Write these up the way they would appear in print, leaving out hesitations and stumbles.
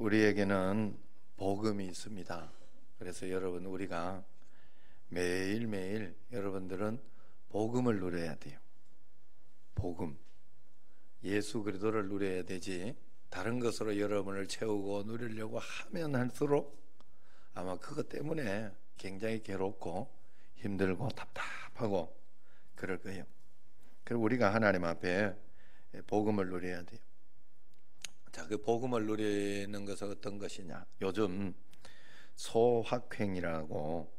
우리에게는 복음이 있습니다. 그래서 여러분, 우리가 매일매일 여러분들은 복음을 누려야 돼요. 복음, 예수 그리스도를 누려야 되지, 다른 것으로 여러분을 채우고 누리려고 하면 할수록 아마 그것 때문에 굉장히 괴롭고 힘들고 답답하고 그럴 거예요. 그리고 우리가 하나님 앞에 복음을 누려야 돼요. 자, 그 복음을 누리는 것은 어떤 것이냐? 요즘 소확행이라고,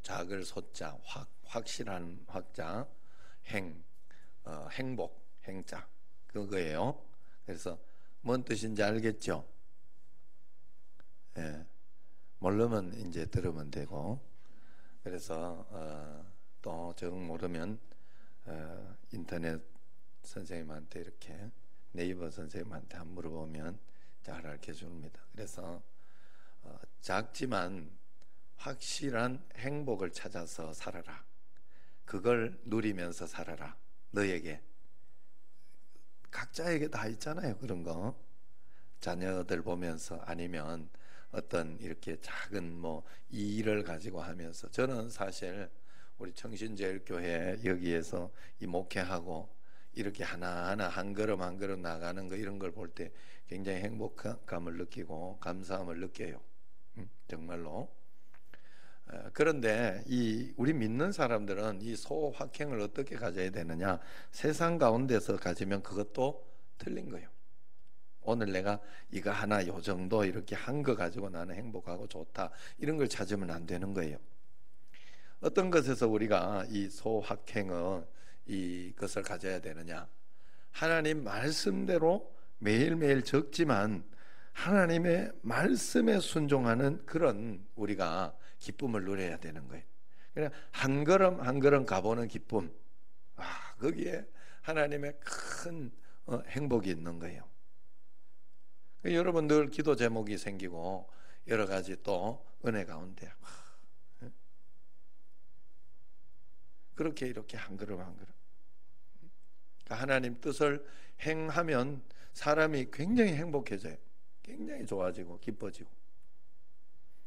작을 소자, 확실한 확자, 행복, 행자, 그거예요. 그래서 뭔 뜻인지 알겠죠? 예, 모르면 이제 들으면 되고, 그래서 또 정 모르면 인터넷 선생님한테, 이렇게 네이버 선생님한테 한번 물어보면 잘 알게 줍니다. 그래서 작지만 확실한 행복을 찾아서 살아라. 그걸 누리면서 살아라. 너에게, 각자에게 다 있잖아요, 그런 거. 자녀들 보면서, 아니면 어떤 이렇게 작은 이 일을 가지고 하면서. 저는 사실 우리 청신제일교회 여기에서 이 목회하고 이렇게 하나하나 한 걸음 한 걸음 나가는 거, 이런 걸 볼 때 굉장히 행복감을 느끼고 감사함을 느껴요. 정말로. 그런데 우리 믿는 사람들은 이 소확행을 어떻게 가져야 되느냐? 세상 가운데서 가지면 그것도 틀린 거예요. 오늘 내가 이거 하나 요 정도 이렇게 한 거 가지고 나는 행복하고 좋다, 이런 걸 찾으면 안 되는 거예요. 어떤 것에서 우리가 이 소확행은 이것을 가져야 되느냐? 하나님 말씀대로 매일매일 적지만 하나님의 말씀에 순종하는 그런 우리가 기쁨을 누려야 되는 거예요. 그냥 한 걸음 한 걸음 가보는 기쁨, 거기에 하나님의 큰 행복이 있는 거예요. 여러분, 늘 기도 제목이 생기고 여러 가지 또 은혜 가운데 그렇게 이렇게 한 걸음 한 걸음, 하나님 뜻을 행하면 사람이 굉장히 행복해져요. 굉장히 좋아지고 기뻐지고.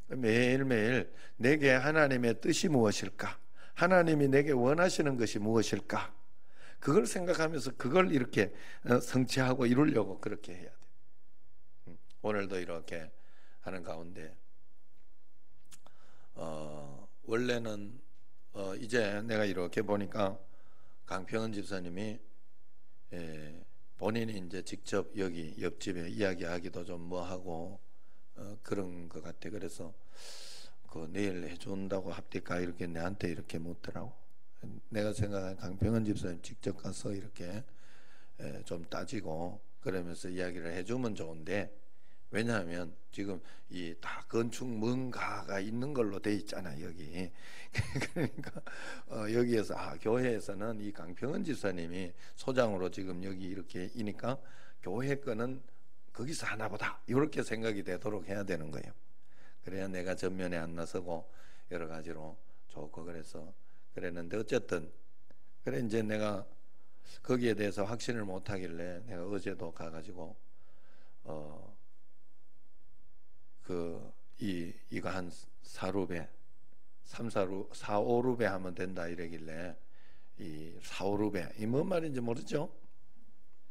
매일매일 내게 하나님의 뜻이 무엇일까? 하나님이 내게 원하시는 것이 무엇일까? 그걸 생각하면서 그걸 이렇게 성취하고 이루려고 그렇게 해야 돼요. 오늘도 이렇게 하는 가운데 원래는 이제 내가 이렇게 보니까 강평은 집사님이 본인이 이제 직접 여기 옆집에 이야기하기도 좀 뭐하고 그런 것 같아. 그래서 그 내일 해준다고 합니까? 이렇게 내한테 이렇게 묻더라고. 내가 생각한 강평은 집사님 직접 가서 이렇게 좀 따지고 그러면서 이야기를 해주면 좋은데, 왜냐하면 지금 이 다 건축 뭔가가 있는 걸로 돼 있잖아, 여기. 그러니까 여기에서 교회에서는 이 강평은 집사님이 소장으로 지금 여기 이렇게 이니까 교회 거는 거기서 하나보다, 이렇게 생각이 되도록 해야 되는 거예요. 그래야 내가 전면에 안 나서고 여러 가지로 좋고. 그래서 그랬는데, 어쨌든 그래 이제 내가 거기에 대해서 확신을 못 하길래 내가 어제도 가가지고 이거 한 4루베 4-5루베 하면 된다 이러길래, 이 4-5루베 이 뭔 말인지 모르죠?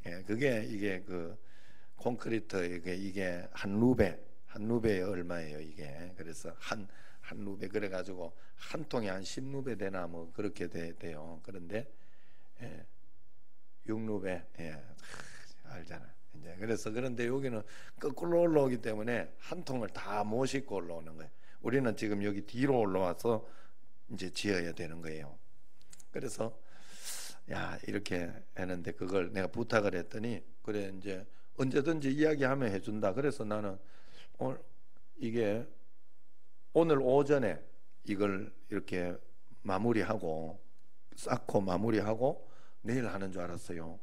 예, 이게 그 콘크리트, 이게 한 루베에 얼마예요 이게. 그래서 한 루베, 그래가지고 한 통에 한 10루베 되나 뭐 그렇게 돼요. 그런데 6루베, 알잖아 이제. 그래서 그런데 여기는 거꾸로 올라오기 때문에 한 통을 다 못 싣고 올라오는 거예요. 우리는 지금 여기 뒤로 올라와서 이제 지어야 되는 거예요. 그래서 이렇게 했는데, 그걸 내가 부탁을 했더니, 그래 이제 언제든지 이야기하면 해준다. 그래서 나는 이게 오늘 오전에 이걸 이렇게 쌓고 마무리하고 내일 하는 줄 알았어요.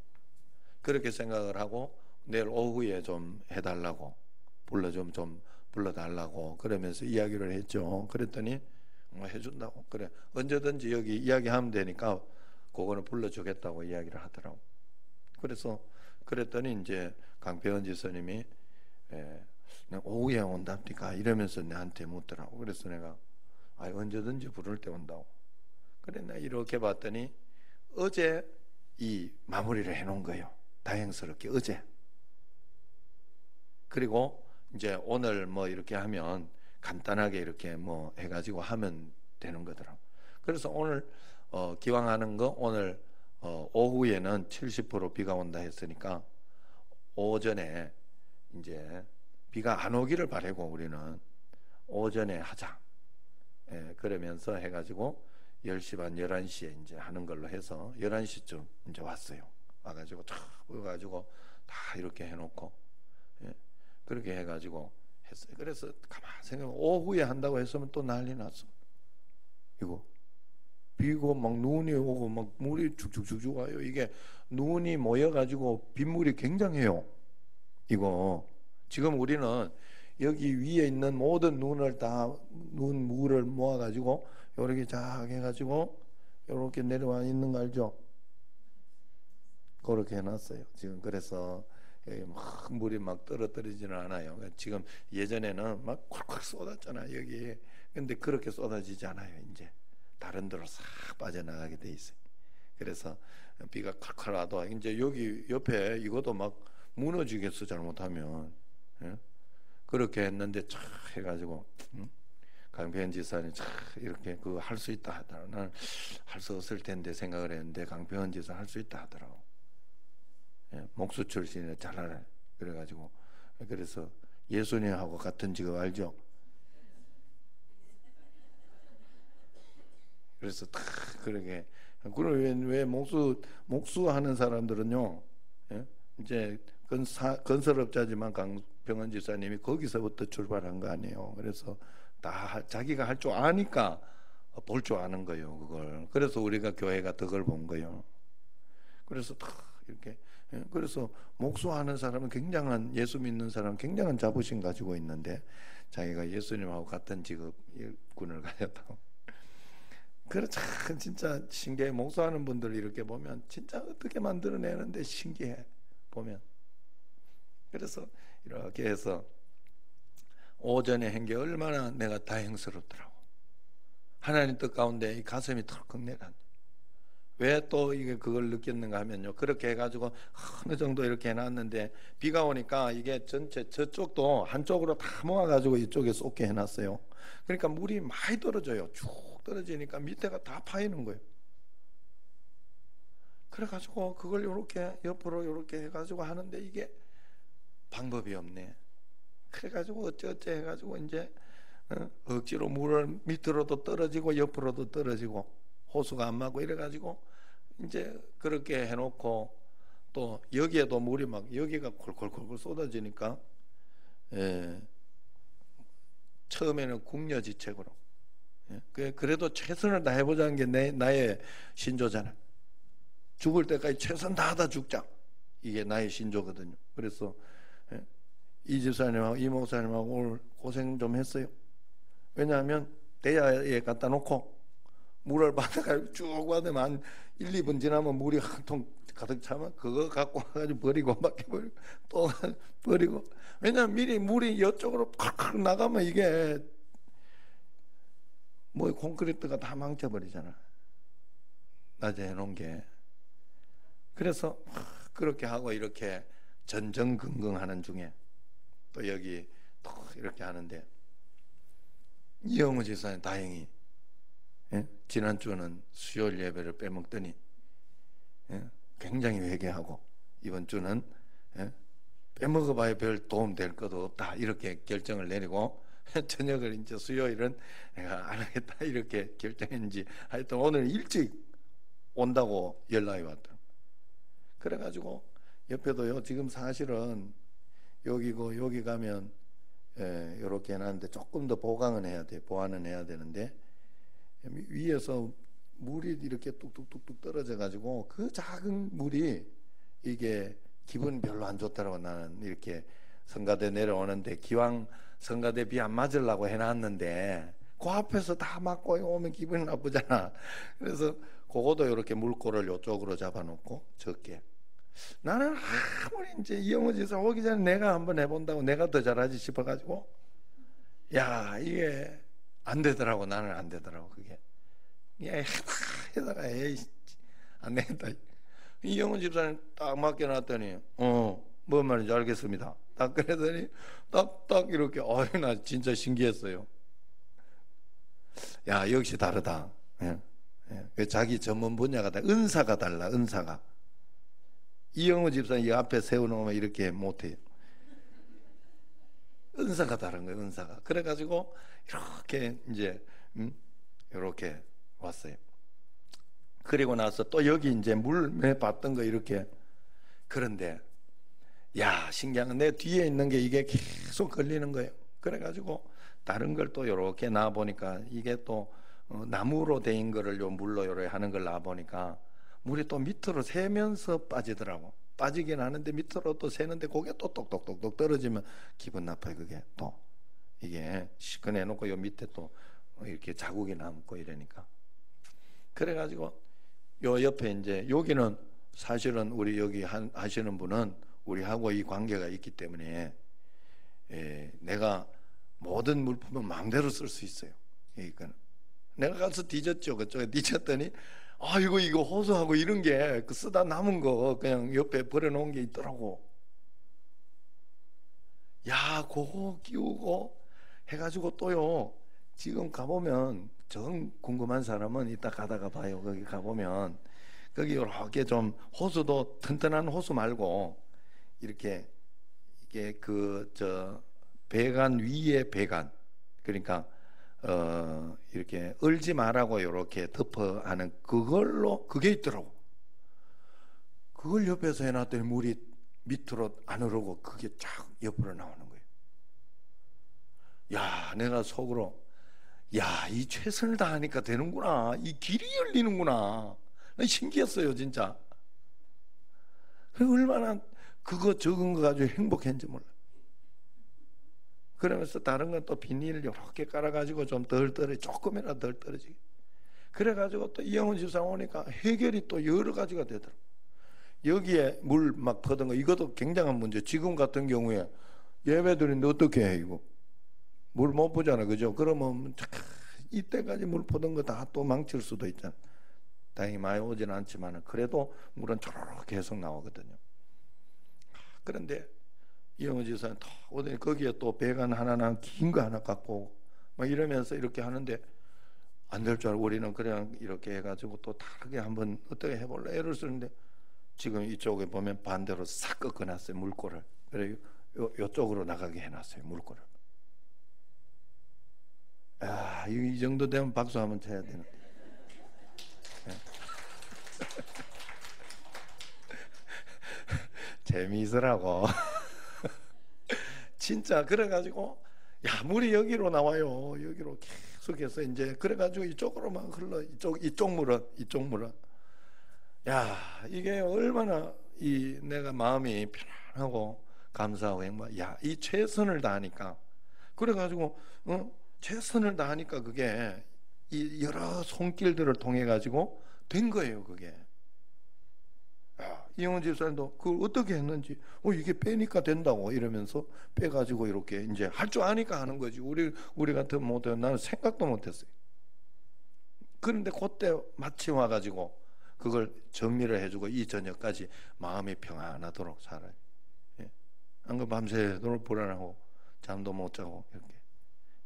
그렇게 생각을 하고 내일 오후에 좀 해달라고, 좀 불러달라고 그러면서 이야기를 했죠. 그랬더니 해준다고. 그래, 언제든지 여기 이야기하면 되니까 그거는 불러주겠다고 이야기를 하더라고. 그래서 그랬더니 이제 강평은 집사님이 예, 내가 오후에 온답니까? 이러면서 내한테 묻더라고. 그래서 내가 언제든지 부를 때 온다고. 그래 내가 이렇게 봤더니 어제 이 마무리를 해놓은 거예요. 다행스럽게 어제. 그리고 이제 오늘 뭐 이렇게 하면 간단하게 이렇게 뭐 해가지고 하면 되는 거더라고. 그래서 오늘 기왕하는 거 오늘 오후에는 70% 비가 온다 했으니까 오전에 이제 비가 안 오기를 바라고 우리는 오전에 하자. 예, 그러면서 해가지고 10시 반 11시에 이제 하는 걸로 해서 11시쯤 이제 왔어요. 와가지고 탁 와가지고 다 이렇게 해놓고 예, 그렇게 해가지고 했어요. 그래서 가만 생각해 오후에 한다고 했으면 또 난리 났어. 이거 비고 막 눈이 오고 막 물이 쭉쭉쭉쭉 와요. 이게 눈이 모여가지고 빗물이 굉장해요. 이거 지금 우리는 여기 위에 있는 모든 눈을 다 눈물을 모아가지고 이렇게 쫙 해가지고 이렇게 내려와 있는 거 알죠? 그렇게 해놨어요. 지금 그래서 막 물이 막 떨어지지는 않아요. 지금 예전에는 막 콱콱 쏟았잖아요. 여기 근데 그렇게 쏟아지지 않아요. 이제 다른 데로 싹 빠져나가게 돼 있어요. 그래서 비가 칼칼 와도 이제 여기 옆에 이것도 막 무너지겠어 잘못하면. 예? 그렇게 했는데 촥 해가지고 강평현 지사님 촥 이렇게 그거 할 수 있다 하더라. 나는 할 수 없을 텐데 생각을 했는데 강평현 지사 할 수 있다 하더라고. 예? 목수 출신이라 잘 알아요. 그래가지고 그래서 예수님하고 같은 직업 알죠? 그래서 다 그러게. 그럼 왜 목수 하는 사람들은요, 예? 이제 건설업자지만 강평원 지사님이 거기서부터 출발한 거 아니에요. 그래서 다 자기가 할 줄 아니까 볼 줄 아는 거예요. 그걸. 그래서 우리가 교회가 덕을 본 거예요. 그래서 다 이렇게. 예? 그래서 목수하는 사람은 굉장한 예수 믿는 사람은 굉장한 자부심 가지고 있는데 자기가 예수님하고 같은 직업군을 가졌다고. 그렇죠. 진짜 신기해. 목수하는 분들 이렇게 보면 진짜 어떻게 만들어내는데 신기해 보면. 그래서 이렇게 해서 오전에 한 게 얼마나 내가 다행스럽더라고. 하나님 뜻 가운데 이 가슴이 털컥 내려. 왜 또 이게 그걸 느꼈는가 하면요. 그렇게 해가지고 어느 정도 이렇게 해놨는데 비가 오니까 이게 전체 저쪽도 한쪽으로 다 모아가지고 이쪽에 쏟게 해놨어요. 그러니까 물이 많이 떨어져요. 쭉 떨어지니까 밑에가 다 파이는 거예요. 그래가지고 그걸 이렇게 옆으로 이렇게 해가지고 하는데 이게 방법이 없네. 그래가지고 어쩌어쩌 해가지고 이제 억지로 물을 밑으로도 떨어지고 옆으로도 떨어지고 호수가 안 맞고 이래가지고 이제 그렇게 해놓고 또 여기에도 물이 막 여기가 콜콜콜콜 쏟아지니까 처음에는 궁여지책으로 그래도 최선을 다해보자는 게 나의 신조잖아. 죽을 때까지 최선 다하다 죽자. 이게 나의 신조거든요. 그래서 이 집사님하고 이 목사님하고 오늘 고생 좀 했어요. 왜냐하면 대야에 갖다 놓고 물을 받아가지고 쭉 받으면 한 1, 2분 지나면 물이 한 통 가득 차면 그거 갖고 와가지고 버리고 맡겨버리고 또 버리고. 왜냐하면 미리 물이 이쪽으로 팍팍 나가면 이게 뭐 콘크리트가 다 망쳐버리잖아. 낮에 해놓은 게. 그래서 그렇게 하고 이렇게 전전긍긍하는 중에 또 여기 또 이렇게 하는데 이영우 지사님 다행히 지난주는 수요일 예배를 빼먹더니 굉장히 회개하고 이번 주는 빼먹어봐야 별 도움 될 것도 없다 이렇게 결정을 내리고 저녁을 이제 수요일은 내가 안 하겠다 이렇게 결정했는지 하여튼 오늘 일찍 온다고 연락이 왔다. 그래가지고 옆에도요 지금 사실은 여기고 여기 가면 이렇게 해놨는데 조금 더 보강은 해야 돼. 보완은 해야 되는데 위에서 물이 이렇게 뚝뚝뚝뚝 떨어져 가지고 그 작은 물이 이게 기분 별로 안 좋더라고. 나는 이렇게 성가대 내려오는데 기왕 성가대 비 안 맞으려고 해놨는데 그 앞에서 다 맞고 오면 기분이 나쁘잖아. 그래서 그것도 이렇게 물꼬를 이쪽으로 잡아놓고 적게. 나는 아무리 이제 이영호 지사 오기 전에 내가 한번 해본다고 내가 더 잘하지 싶어가지고, 야, 이게 안 되더라고. 나는 안 되더라고, 그게. 야, 해다가, 에이, 안 되겠다. 이영호 집사님 딱 맡겨놨더니, 뭔 말인지 알겠습니다. 딱 그러더니, 딱 이렇게, 나 진짜 신기했어요. 야, 역시 다르다. 예. 예. 자기 전문 분야가 다, 은사가 달라, 은사가. 이영호 집사님 이 앞에 세워놓으면 이렇게 못해요. 은사가 다른 거예요, 은사가. 그래가지고, 이렇게 이제, 이렇게 왔어요. 그리고 나서 또 여기 이제 물매 봤던 거 이렇게. 그런데, 야, 신기한 건 내 뒤에 있는 게 이게 계속 걸리는 거예요. 그래가지고, 다른 걸 또 이렇게 놔보니까 이게 또 나무로 된 거를 요 물로 이렇게 하는 걸 놔보니까 물이 또 밑으로 새면서 빠지더라고. 빠지긴 하는데 밑으로 또 새는데 그게 또 똑똑똑똑 떨어지면 기분 나빠요. 그게 또 이게 시큰해놓고 요 밑에 또 이렇게 자국이 남고 이러니까. 그래가지고 요 옆에 이제 여기는 사실은 우리 여기 하시는 분은 우리하고 이 관계가 있기 때문에 내가 모든 물품은 마음대로 쓸 수 있어요. 이거는 내가 가서 뒤졌죠. 그쪽에 뒤졌더니 이거 호수하고 이런 게 그 쓰다 남은 거 그냥 옆에 버려놓은 게 있더라고. 야, 그거 끼우고 해가지고 또요. 지금 가보면 정 궁금한 사람은 이따 가다가 봐요. 거기 가보면 거기 이렇게 좀 호수도 튼튼한 호수 말고 이렇게 이게 배관 위에 배관, 그러니까 이렇게 얼지 말라고 이렇게 덮어 하는 그걸로 그게 있더라고. 그걸 옆에서 해놨더니 물이 밑으로 안 흐르고 그게 쫙 옆으로 나오는 거예요. 야, 내가 속으로 이 최선을 다하니까 되는구나. 이 길이 열리는구나. 신기했어요, 진짜. 얼마나 그거 적은 거 가지고 행복했는지 몰라. 그러면서 다른 건 또 비닐을 이렇게 깔아가지고 좀 덜 떨어지, 조금이라도 덜 떨어지게. 그래가지고 또 이영훈 집사 오니까 해결이 또 여러 가지가 되더라고. 여기에 물 막 퍼던 거, 이것도 굉장한 문제. 지금 같은 경우에 예배드리는데 어떻게 해, 이거? 물 못 보잖아, 그죠? 그러면 이때까지 물 퍼던 거 다 또 망칠 수도 있잖아. 다행히 많이 오지는 않지만 그래도 물은 쪼르륵 계속 나오거든요. 그런데 이영호 지사는 또 오더니 거기에 또 배관 하나나 긴 거 하나 갖고 막 이러면서 이렇게 하는데 안 될 줄 알고 우리는 그냥 이렇게 해가지고 또 다르게 한번 어떻게 해볼래 애를 쓰는데 지금 이쪽에 보면 반대로 싹 꺾어놨어요, 물꼬를. 그래 요쪽으로 나가게 해놨어요, 물꼬를. 이 정도 되면 박수 한번 쳐야 되는데. 재미있으라고. 진짜 그래가지고 물이 여기로 나와요. 여기로 계속해서 이제 그래가지고 이쪽으로만 흘러. 이쪽 물은 이게 얼마나 내가 마음이 편안하고 감사하고 행복. 이 최선을 다하니까 그래가지고 최선을 다하니까 그게 이 여러 손길들을 통해 가지고 된 거예요. 그게. 이영훈 집사님도 그걸 어떻게 했는지 이게 빼니까 된다고 이러면서 빼가지고 이렇게 이제 할 줄 아니까 하는 거지. 우리 같으면 못해요. 나는 생각도 못했어요. 그런데 그때 마침 와가지고 그걸 정리를 해주고 이 저녁까지 마음이 평안하도록 살아요. 안 그러면 밤새도록 불안하고 잠도 못 자고 이렇게.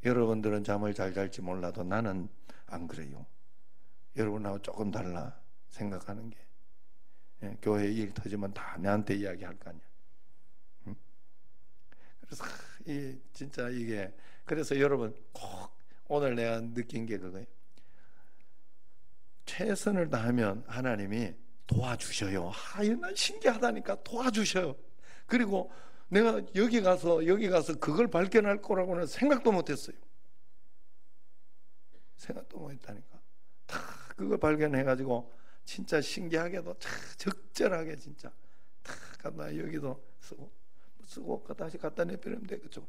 여러분들은 잠을 잘 잘지 몰라도 나는 안 그래요. 여러분하고 조금 달라 생각하는 게. 교회 일 터지면 다 내한테 이야기할 거 아니야. 응? 그래서 진짜 이게 그래서 여러분 꼭 오늘 내가 느낀 게 그거예요. 최선을 다하면 하나님이 도와주셔요. 난 신기하다니까 도와주셔요. 그리고 내가 여기 가서 그걸 발견할 거라고는 생각도 못했어요. 생각도 못했다니까. 다 그걸 발견해가지고 진짜 신기하게도 적절하게 진짜 다 갖다 여기도 쓰고 다시 갖다 내버리면 돼. 그죠?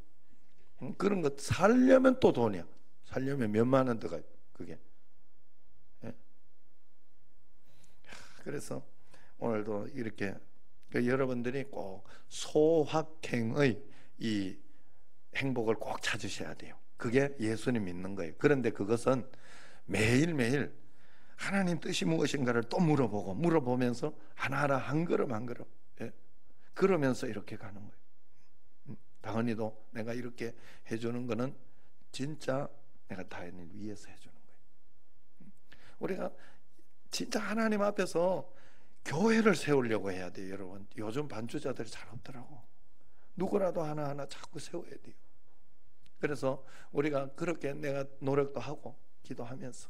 그런 거 살려면 또 돈이야. 살려면 몇만 원 들어가요. 그게. 그래서 오늘도 이렇게 여러분들이 꼭 소확행의 이 행복을 꼭 찾으셔야 돼요. 그게 예수님 믿는 거예요. 그런데 그것은 매일매일 하나님 뜻이 무엇인가를 또 물어보면서 하나하나 한 걸음 한 걸음, 그러면서 이렇게 가는 거예요. 당연히도 내가 이렇게 해주는 거는 진짜 내가 다현이를 위해서 해주는 거예요. 우리가 진짜 하나님 앞에서 교회를 세우려고 해야 돼요. 여러분, 요즘 반주자들이 잘 없더라고. 누구라도 하나하나 자꾸 세워야 돼요. 그래서 우리가 그렇게 내가 노력도 하고 기도하면서,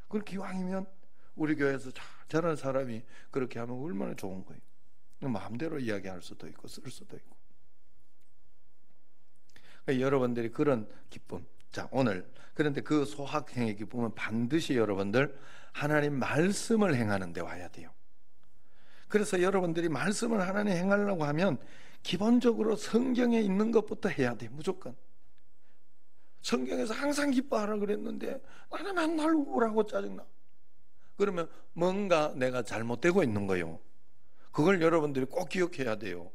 그걸 기왕이면 우리 교회에서 저런 사람이 그렇게 하면 얼마나 좋은 거예요. 마음대로 이야기할 수도 있고 쓸 수도 있고. 그러니까 여러분들이 그런 기쁨, 자 오늘 그런데 그 소확행의 기쁨은 반드시 여러분들 하나님 말씀을 행하는 데 와야 돼요. 그래서 여러분들이 말씀을 하나님 행하려고 하면 기본적으로 성경에 있는 것부터 해야 돼요. 무조건. 성경에서 항상 기뻐하라 그랬는데 나는 맨날 우울하고 짜증나. 그러면 뭔가 내가 잘못되고 있는 거예요. 그걸 여러분들이 꼭 기억해야 돼요.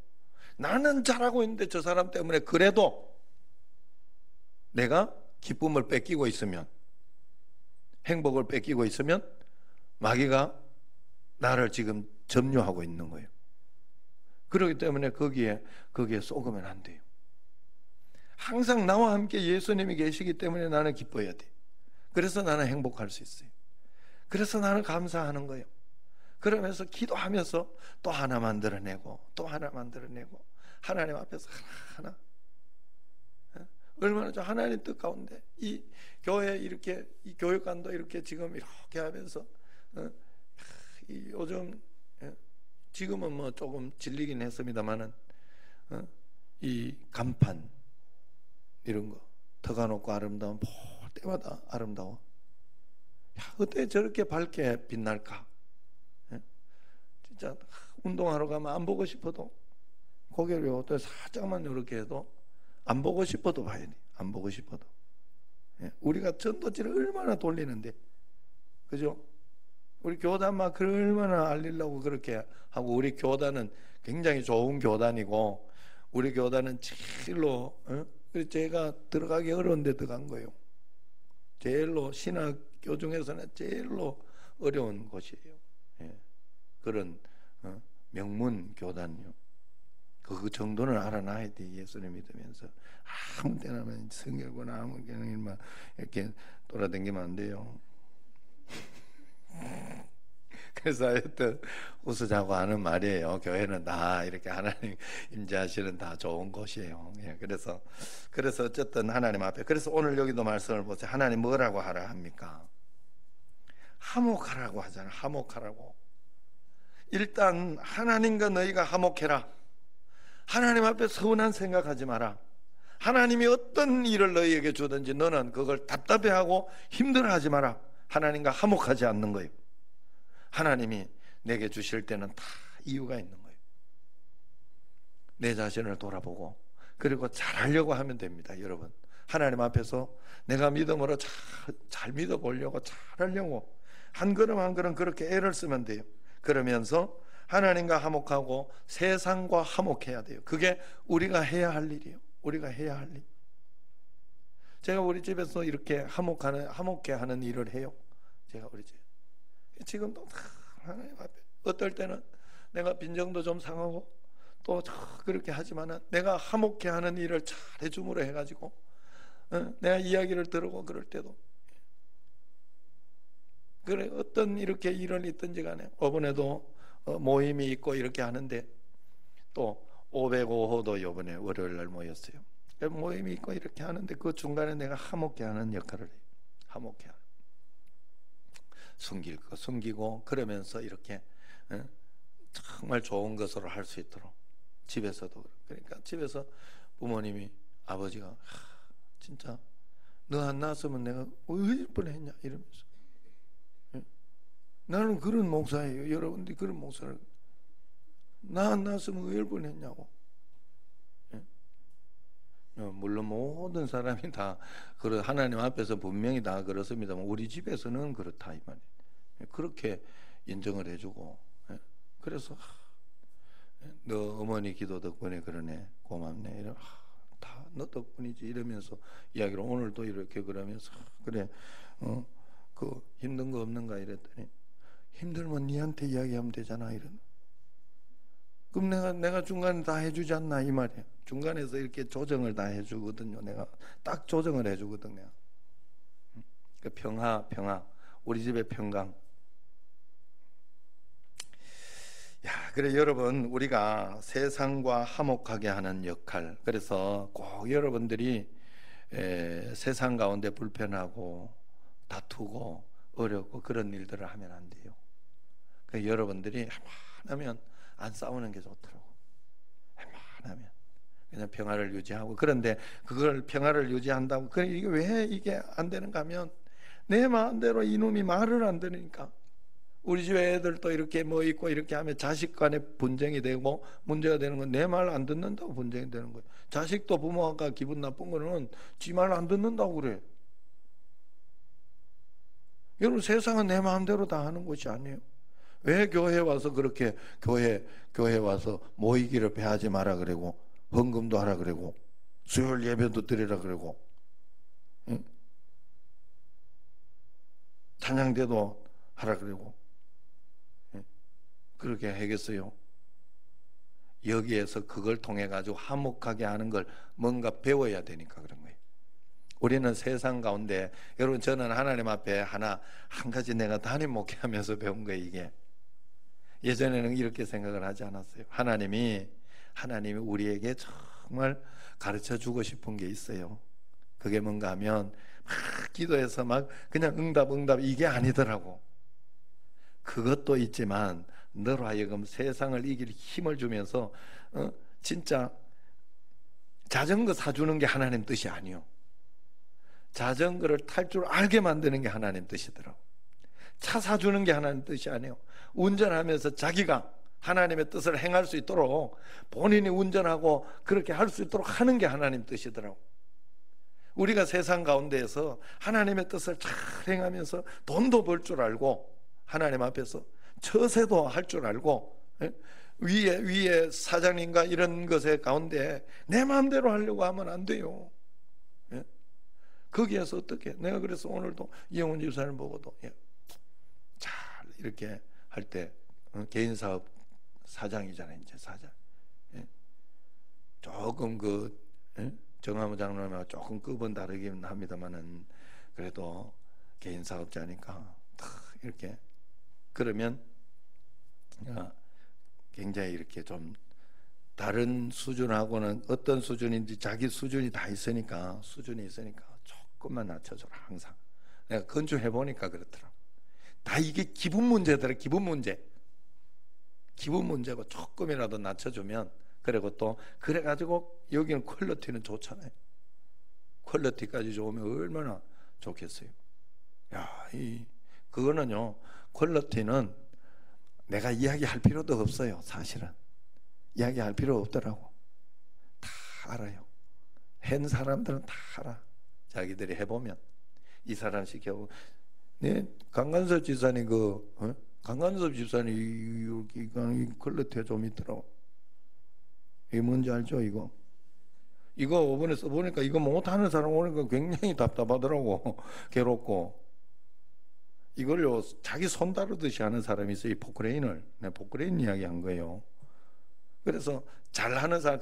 나는 잘하고 있는데 저 사람 때문에 그래도 내가 기쁨을 뺏기고 있으면, 행복을 뺏기고 있으면 마귀가 나를 지금 점유하고 있는 거예요. 그렇기 때문에 거기에 속으면 안 돼요. 항상 나와 함께 예수님이 계시기 때문에 나는 기뻐해야 돼. 그래서 나는 행복할 수 있어요. 그래서 나는 감사하는 거예요. 그러면서 기도하면서 또 하나 만들어내고 또 하나 만들어내고 하나님 앞에서 하나하나, 얼마나 좀 하나님 뜻 가운데 이 교회 이렇게 이 교육관도 이렇게 지금 이렇게 하면서 요즘 지금은 뭐 조금 질리긴 했습니다만은 이 간판 이런 거 터가놓고 아름다운 볼 때마다 아름다워. 야, 어떻게 저렇게 밝게 빛날까? 진짜 운동하러 가면 안 보고 싶어도 고개를 요때 살짝만 이렇게 해도 안 보고 싶어도 봐야 돼. 안 보고 싶어도. 우리가 전도지를 얼마나 돌리는데, 그죠? 우리 교단만 얼마나 알리려고 그렇게 하고, 우리 교단은 굉장히 좋은 교단이고, 우리 교단은 제일로 제가 들어가기 어려운 데 들어간 거예요. 제일로 신학교 중에서는 제일로 어려운 곳이에요. 그런 명문 교단이요. 그 정도는 알아놔야 돼. 예수를 믿으면서 아무 때나만 성결구나 아무 때나 이렇게 돌아다니면 안 돼요. 그래서 하여튼 웃으자고 하는 말이에요. 교회는 다 이렇게 하나님 임재하시는 다 좋은 곳이에요. 그래서 어쨌든 하나님 앞에, 그래서 오늘 여기도 말씀을 보세요. 하나님 뭐라고 하라 합니까? 화목하라고 하잖아요. 화목하라고. 일단 하나님과 너희가 화목해라. 하나님 앞에 서운한 생각하지 마라. 하나님이 어떤 일을 너희에게 주든지 너는 그걸 답답해하고 힘들어하지 마라. 하나님과 화목하지 않는 거예요. 하나님이 내게 주실 때는 다 이유가 있는 거예요. 내 자신을 돌아보고 그리고 잘하려고 하면 됩니다. 여러분, 하나님 앞에서 내가 믿음으로 잘 믿어보려고, 잘하려고 한 걸음 한 걸음 그렇게 애를 쓰면 돼요. 그러면서 하나님과 화목하고 세상과 화목해야 돼요. 그게 우리가 해야 할 일이에요. 우리가 해야 할 일. 제가 우리 집에서 이렇게 화목해 하는 일을 해요. 제가 우리 집 지금도 다 하나님 앞에, 어떨 때는 내가 빈정도 좀 상하고 또 그렇게 하지만은 내가 화목해 하는 일을 잘 해줌으로 해가지고 내가 이야기를 들고 그럴 때도 그래, 어떤 이렇게 일을 있든지 간에 이번에도 모임이 있고 이렇게 하는데 또 505호도 이번에 월요일 날 모였어요. 모임이 있고 이렇게 하는데 그 중간에 내가 화목해 하는 역할을 해요. 화목해 하는, 숨길 거 숨기고 그러면서 이렇게 정말 좋은 것으로 할 수 있도록, 집에서도 그러니까 집에서 부모님이, 아버지가 진짜 너 안 낳았으면 내가 왜 뻔했냐 이러면서, 나는 그런 목사예요. 여러분들이 그런 목사를, 나 안 낳았으면 왜 뻔했냐고. 물론 모든 사람이 다 하나님 앞에서 분명히 다 그렇습니다만 우리 집에서는 그렇다 이 말이에요. 그렇게 인정을 해주고, 그래서 너 어머니 기도 덕분에 그러네. 고맙네. 이러 다 너 덕분이지 이러면서 이야기를 오늘도 이렇게 그러면서 그래 그 힘든 거 없는가 이랬더니 힘들면 니한테 이야기하면 되잖아 이런. 그럼 내가 중간에 다 해주지 않나 이 말이야. 중간에서 이렇게 조정을 다 해주거든요. 내가 딱 조정을 해주거든 내가. 그 평화 우리 집의 평강. 야, 그래 여러분 우리가 세상과 화목하게 하는 역할. 그래서 꼭 여러분들이 세상 가운데 불편하고 다투고 어렵고 그런 일들을 하면 안 돼요. 그 여러분들이 웬만하면 안 싸우는 게 좋더라고. 웬만하면 그냥 평화를 유지하고. 그런데 그걸 평화를 유지한다고 그래 이게 왜 이게 안 되는가 하면 내 마음대로 이놈이 말을 안 들으니까. 우리 집 애들도 이렇게 뭐 있고 이렇게 하면 자식 간에 분쟁이 되고 문제가 되는 건 내 말 안 듣는다고 분쟁이 되는 거예요. 자식도 부모가 기분 나쁜 거는 지 말 안 듣는다고 그래. 여러분 세상은 내 마음대로 다 하는 것이 아니에요. 왜 교회 와서 그렇게 교회 와서 모이기를 배하지 마라 그러고 헌금도 하라 그러고 수요일 예배도 드리라 그러고 응? 찬양대도 하라 그러고 그렇게 하겠어요? 여기에서 그걸 통해 가지고 화목하게 하는 걸 뭔가 배워야 되니까 그런 거예요. 우리는 세상 가운데 여러분 저는 하나님 앞에 한 가지 내가 담임 목회하면서 배운 거예요. 이게 예전에는 이렇게 생각을 하지 않았어요. 하나님이 우리에게 정말 가르쳐 주고 싶은 게 있어요. 그게 뭔가 하면 막 기도해서 막 그냥 응답 이게 아니더라고. 그것도 있지만 너로 하여금 세상을 이길 힘을 주면서 진짜 자전거 사주는 게 하나님 뜻이 아니요. 자전거를 탈 줄 알게 만드는 게 하나님 뜻이더라고. 차 사주는 게 하나님 뜻이 아니에요. 운전하면서 자기가 하나님의 뜻을 행할 수 있도록 본인이 운전하고 그렇게 할 수 있도록 하는 게 하나님 뜻이더라고. 우리가 세상 가운데에서 하나님의 뜻을 잘 행하면서 돈도 벌 줄 알고 하나님 앞에서 처세도 할 줄 알고 위에 사장님과 이런 것의 가운데 내 마음대로 하려고 하면 안 돼요. 거기에서 어떻게 내가 그래서 오늘도 이영훈 집사님 보고도 잘 이렇게 할 때 개인사업 사장이잖아요. 이제 사장 조금 정화무 장로님하고 조금 급은 다르긴 합니다만은 그래도 개인사업자니까 이렇게 그러면 굉장히 이렇게 좀 다른 수준하고는 어떤 수준인지 자기 수준이 다 있으니까 조금만 낮춰줘라. 항상 내가 건축해 보니까 그렇더라. 다 이게 기분 문제더라. 기분 문제고 조금이라도 낮춰주면 그리고 또 그래가지고 여기는 퀄리티는 좋잖아요. 퀄리티까지 좋으면 얼마나 좋겠어요. 그거는요. 퀄리티는 내가 이야기할 필요도 없어요. 사실은 이야기할 필요 없더라고. 다 알아요. 한 사람들은 다 알아. 자기들이 해보면 이 사람 시켜보고 강간섭 집사님 강간섭 집사님 이 퀄리티가 좀 있더라고. 이게 뭔지 알죠? 이거 이번에 써보니까 이거 못하는 사람 오니까 굉장히 답답하더라고. 괴롭고 이걸요 자기 손 다루듯이 하는 사람이 있어요. 이 포크레인을 포크레인 이야기한 거예요. 그래서 잘하는 사람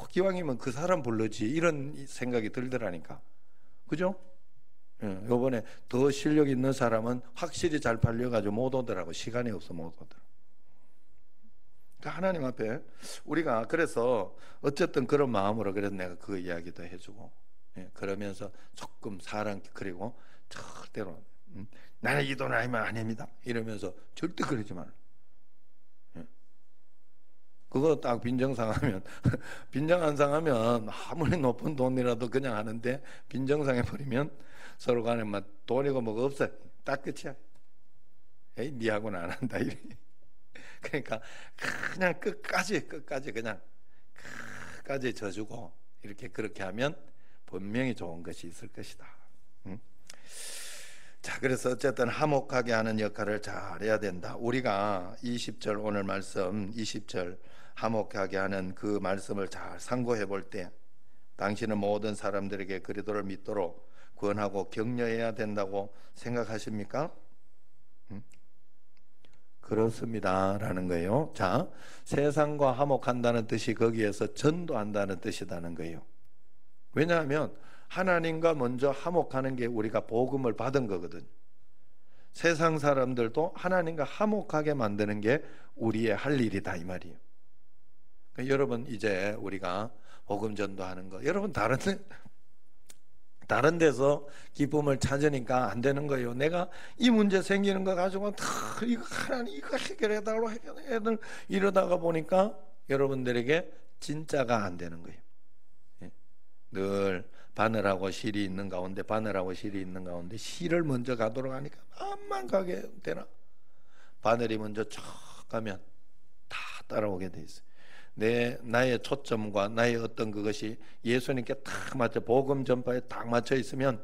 기왕이면 그 사람 불러지 이런 생각이 들더라니까. 그죠? 요번에 더 실력 있는 사람은 확실히 잘 팔려가지고 못 오더라고. 시간이 없어 못 오더라고. 그러니까 하나님 앞에 우리가 그래서 어쨌든 그런 마음으로 그래서 내가 그 이야기도 해주고 그러면서 조금 사랑 그리고 절대로 나는 이 돈 아니면 아닙니다 이러면서 절대 그러지 마라. 그거 딱 빈정상하면 빈정안상하면 아무리 높은 돈이라도 그냥 하는데 빈정상해버리면 서로 간에 막 돈이고 뭐가 없어. 딱 끝이야. 에이 니하고는 안 한다 이래. 그러니까 그냥 끝까지 그냥 끝까지 져주고 이렇게 그렇게 하면 분명히 좋은 것이 있을 것이다. 자, 그래서 어쨌든 화목하게 하는 역할을 잘 해야 된다. 우리가 20절 오늘 말씀 20절 화목하게 하는 그 말씀을 잘 상고해 볼 때 당신은 모든 사람들에게 그리스도를 믿도록 권하고 격려해야 된다고 생각하십니까? 그렇습니다 라는 거예요. 자, 세상과 화목한다는 뜻이 거기에서 전도한다는 뜻이라는 거예요. 왜냐하면 하나님과 먼저 화목하는 게 우리가 복음을 받은 거거든요. 세상 사람들도 하나님과 화목하게 만드는 게 우리의 할 일이다 이 말이에요. 그러니까 여러분 이제 우리가 복음 전도하는 거 여러분 다른 데서 기쁨을 찾으니까 안 되는 거예요. 내가 이 문제 생기는 거 가지고 이거 하나님 이거 해결해달라고 이러다가 보니까 여러분들에게 진짜가 안 되는 거예요. 늘 바늘하고 실이 있는 가운데 실을 먼저 가도록 하니까 암만 가게 되나? 바늘이 먼저 쭉 가면 다 따라오게 돼 있어요. 나의 초점과 나의 어떤 그것이 예수님께 딱 맞춰 복음 전파에 딱 맞춰 있으면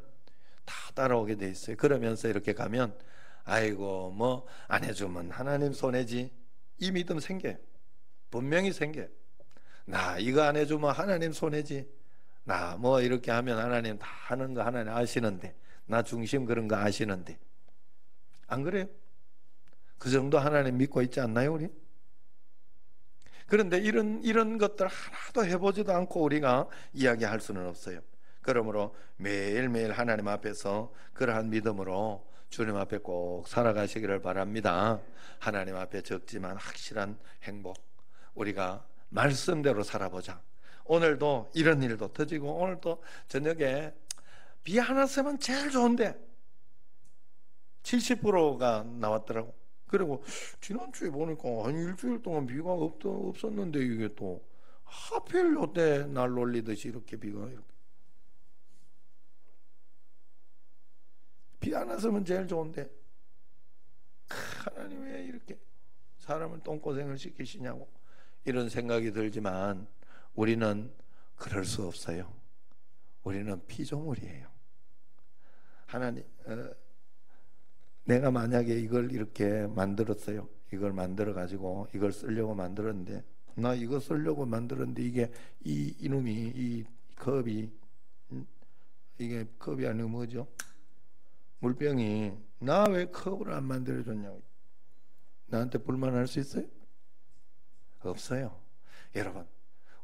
다 따라오게 돼 있어요. 그러면서 이렇게 가면 아이고 뭐 안 해주면 하나님 손해지 이 믿음 생겨요. 분명히 생겨요. 나 이거 안 해주면 하나님 손해지 나 뭐 이렇게 하면 하나님 다 하는 거 하나님 아시는데 나 중심 그런 거 아시는데 안 그래요? 그 정도 하나님 믿고 있지 않나요 우리? 그런데 이런 것들 하나도 해보지도 않고 우리가 이야기할 수는 없어요. 그러므로 매일매일 하나님 앞에서 그러한 믿음으로 주님 앞에 꼭 살아가시기를 바랍니다. 하나님 앞에 적지만 확실한 행복 우리가 말씀대로 살아보자. 오늘도 이런 일도 터지고 오늘도 저녁에 비 하나 쓰면 제일 좋은데 70%가 나왔더라고. 그리고 지난주에 보니까 한 일주일 동안 비가 없었는데 이게 또 하필 요때 날 놀리듯이 이렇게 비가 이렇게. 비 안 왔으면 제일 좋은데 하나님 왜 이렇게 사람을 똥고생을 시키시냐고 이런 생각이 들지만 우리는 그럴 수 없어요. 우리는 피조물이에요. 하나님 내가 만약에 이걸 이렇게 만들었어요. 이걸 만들어 가지고 이걸 쓰려고 만들었는데 나 이거 쓰려고 만들었는데 이게 이놈이 이 컵이 이게 컵이 아니고 뭐죠? 물병이 나 왜 컵을 안 만들어 줬냐고 나한테 불만할 수 있어요? 없어요. 여러분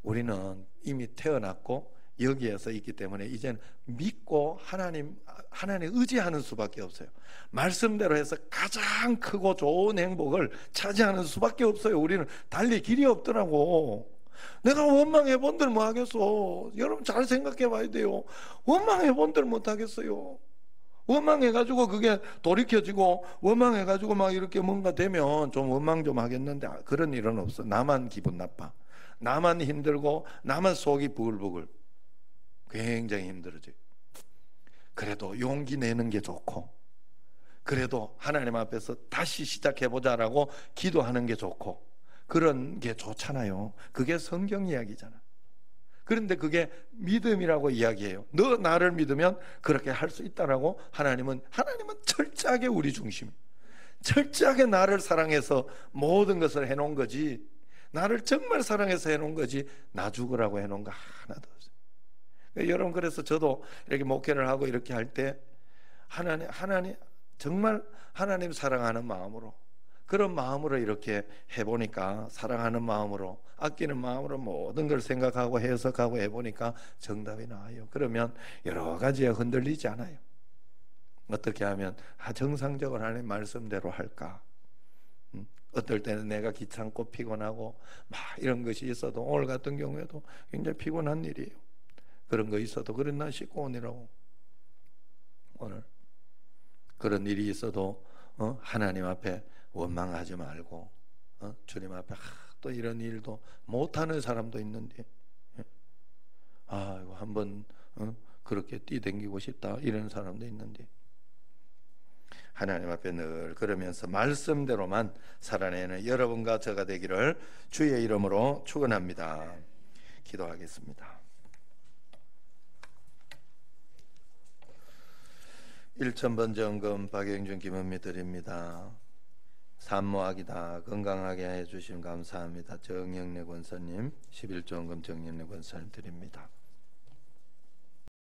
우리는 이미 태어났고 여기에서 있기 때문에 이제는 믿고 하나님 의지하는 수밖에 없어요. 말씀대로 해서 가장 크고 좋은 행복을 차지하는 수밖에 없어요. 우리는 달리 길이 없더라고. 내가 원망해 본들 뭐 하겠어. 여러분 잘 생각해 봐야 돼요. 원망해 본들 못 하겠어요. 원망해가지고 그게 돌이켜지고 원망해가지고 막 이렇게 뭔가 되면 좀 원망 좀 하겠는데 그런 일은 없어. 나만 기분 나빠. 나만 힘들고 나만 속이 부글부글 굉장히 힘들어져요. 그래도 용기 내는 게 좋고 그래도 하나님 앞에서 다시 시작해보자라고 기도하는 게 좋고 그런 게 좋잖아요. 그게 성경 이야기잖아. 그런데 그게 믿음이라고 이야기해요. 너 나를 믿으면 그렇게 할 수 있다라고 하나님은 철저하게 우리 중심 철저하게 나를 사랑해서 모든 것을 해놓은 거지 나를 정말 사랑해서 해놓은 거지 나 죽으라고 해놓은 거 하나도 없어요. 여러분 그래서 저도 이렇게 목회를 하고 이렇게 할 때 하나님 정말 하나님 사랑하는 마음으로 그런 마음으로 이렇게 해보니까 사랑하는 마음으로 아끼는 마음으로 모든 걸 생각하고 해석하고 해보니까 정답이 나와요. 그러면 여러 가지에 흔들리지 않아요. 어떻게 하면 정상적으로 하나님 말씀대로 할까? 어떨 때는 내가 귀찮고 피곤하고 막 이런 것이 있어도 오늘 같은 경우에도 굉장히 피곤한 일이에요. 그런 거 있어도 그랬나 싶고 오늘 그런 일이 있어도 하나님 앞에 원망하지 말고 주님 앞에 또 이런 일도 못하는 사람도 있는데 이거 한번 그렇게 뛰댕기고 싶다 이런 사람도 있는데 하나님 앞에 늘 그러면서 말씀대로만 살아내는 여러분과 저가 되기를 주의 이름으로 축원합니다. 기도하겠습니다. 1000번 정금 박영준 김은미 드립니다. 산모아기다 건강하게 해주시면 감사합니다. 정영래 권사님 11조원금 정영래 권사님 드립니다.